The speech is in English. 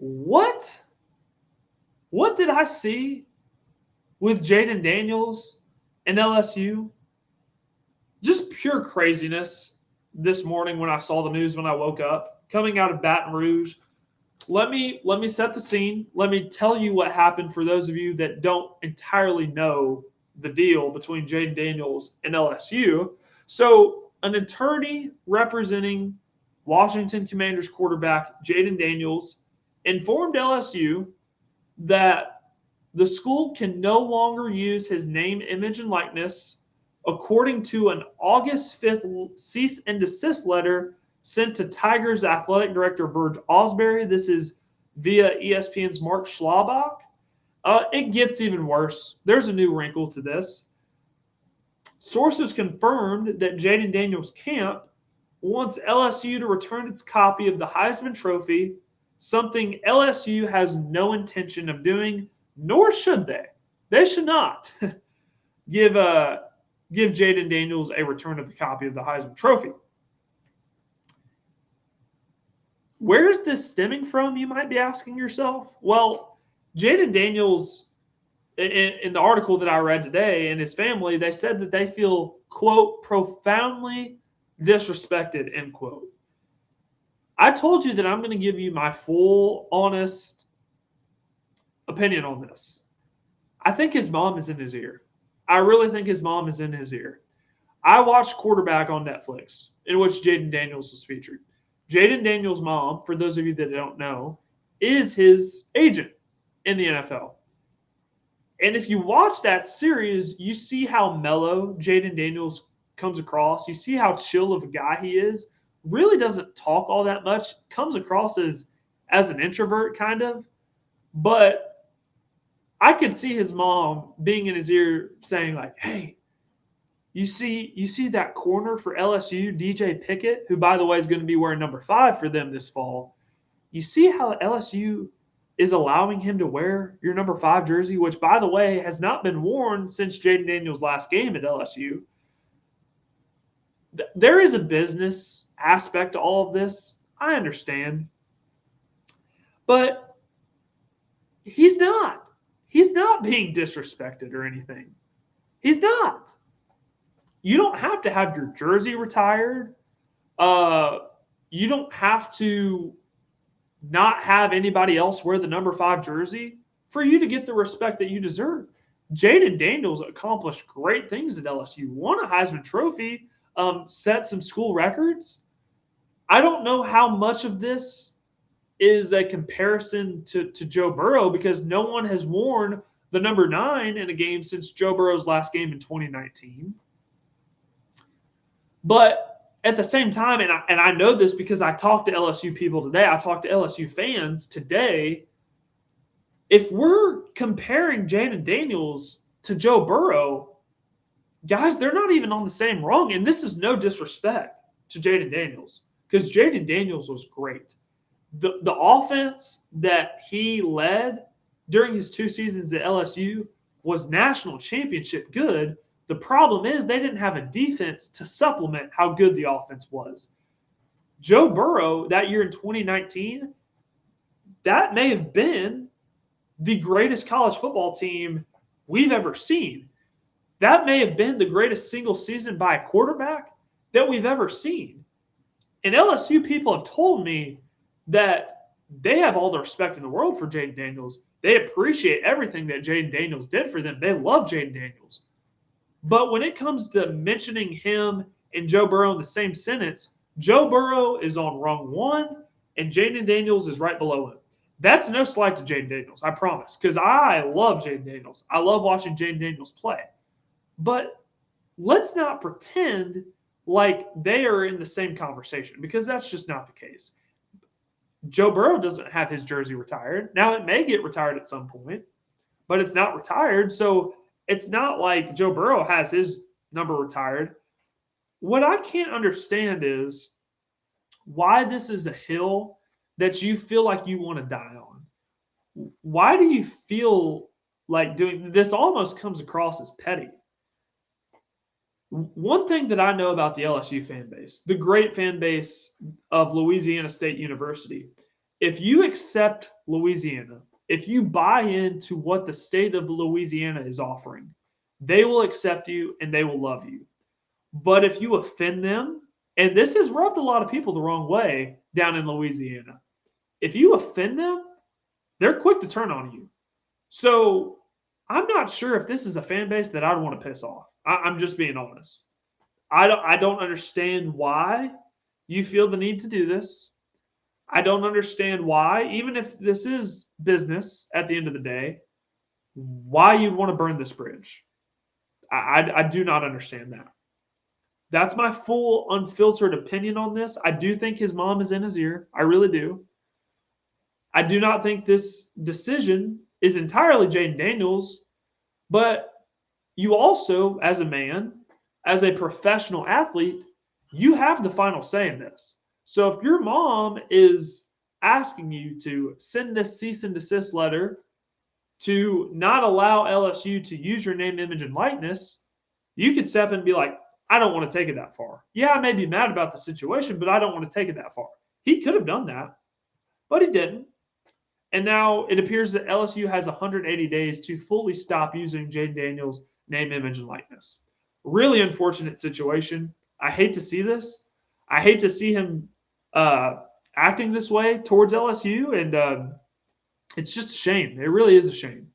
What? What did I see with Jayden Daniels and LSU? Just pure craziness this morning when I saw the news when I woke up. Coming out of Baton Rouge, let me set the scene. Let me tell you what happened for those of you that don't entirely know the deal between Jayden Daniels and LSU. So, an attorney representing Washington Commanders quarterback Jayden Daniels informed LSU that the school can no longer use his name, image, and likeness, according to an August 5th cease and desist letter sent to Tigers athletic director Verge Osbury. This is via ESPN's Mark Schlabach. It gets even worse. There's a new wrinkle to this. Sources confirmed that Jayden Daniels' camp wants LSU to return its copy of the Heisman Trophy, something LSU has no intention of doing, nor should they. They should not give Jayden Daniels a return of the copy of the Heisman Trophy. Where is this stemming from, you might be asking yourself? Well, Jayden Daniels, in the article that I read today, and his family, they said that they feel, quote, profoundly disrespected, end quote. I told you that I'm going to give you my full, honest opinion on this. I think his mom is in his ear. I really think his mom is in his ear. I watched Quarterback on Netflix, in which Jayden Daniels was featured. Jayden Daniels' mom, for those of you that don't know, is his agent in the NFL. And if you watch that series, you see how mellow Jayden Daniels comes across. You see how chill of a guy he is. Really doesn't talk all that much. Comes across as an introvert, kind of. But I could see his mom being in his ear saying, like, hey, you see that corner for LSU, DJ Pickett, who, by the way, is going to be wearing number 5 for them this fall. You see how LSU is allowing him to wear your number 5 jersey, which, by the way, has not been worn since Jayden Daniels' last game at LSU. There is a business aspect to all of this. I understand. But he's not. He's not being disrespected or anything. He's not. You don't have to have your jersey retired. You don't have to not have anybody else wear the number 5 jersey for you to get the respect that you deserve. Jayden Daniels accomplished great things at LSU, won a Heisman Trophy, set some school records. I don't know how much of this is a comparison to Joe Burrow because no one has worn the number 9 in a game since Joe Burrow's last game in 2019. But at the same time, and I know this because I talked to LSU people today, I talked to LSU fans today, if we're comparing Jayden Daniels to Joe Burrow, guys, they're not even on the same rung. And this is no disrespect to Jayden Daniels because Jayden Daniels was great. The offense that he led during his 2 seasons at LSU was national championship good. The problem is they didn't have a defense to supplement how good the offense was. Joe Burrow, that year in 2019, that may have been the greatest college football team we've ever seen. That may have been the greatest single season by a quarterback that we've ever seen. And LSU people have told me that they have all the respect in the world for Jayden Daniels. They appreciate everything that Jayden Daniels did for them. They love Jayden Daniels. But when it comes to mentioning him and Joe Burrow in the same sentence, Joe Burrow is on rung 1 and Jayden Daniels is right below him. That's no slight to Jayden Daniels, I promise, because I love Jayden Daniels. I love watching Jayden Daniels play. But let's not pretend like they are in the same conversation because that's just not the case. Joe Burrow doesn't have his jersey retired. Now, it may get retired at some point, but it's not retired. So it's not like Joe Burrow has his number retired. What I can't understand is why this is a hill that you feel like you want to die on. Why do you feel like doing this? Almost comes across as petty. One thing that I know about the LSU fan base, the great fan base of Louisiana State University, if you accept Louisiana, if you buy into what the state of Louisiana is offering, they will accept you and they will love you. But if you offend them, and this has rubbed a lot of people the wrong way down in Louisiana, if you offend them, they're quick to turn on you. So I'm not sure if this is a fan base that I'd want to piss off. I'm just being honest. I don't understand why you feel the need to do this. I don't understand why, even if this is business at the end of the day, why you'd want to burn this bridge. I do not understand that. That's my full unfiltered opinion on this. I do think his mom is in his ear. I really do. I do not think this decision is entirely Jayden Daniels, but you also, as a man, as a professional athlete, you have the final say in this. So if your mom is asking you to send this cease and desist letter to not allow LSU to use your name, image, and likeness, you could step in and be like, I don't want to take it that far. Yeah, I may be mad about the situation, but I don't want to take it that far. He could have done that, but he didn't. And now it appears that LSU has 180 days to fully stop using Jayden Daniels' name, image, and likeness. Really unfortunate situation. I hate to see this. I hate to see him acting this way towards LSU, and it's just a shame. It really is a shame.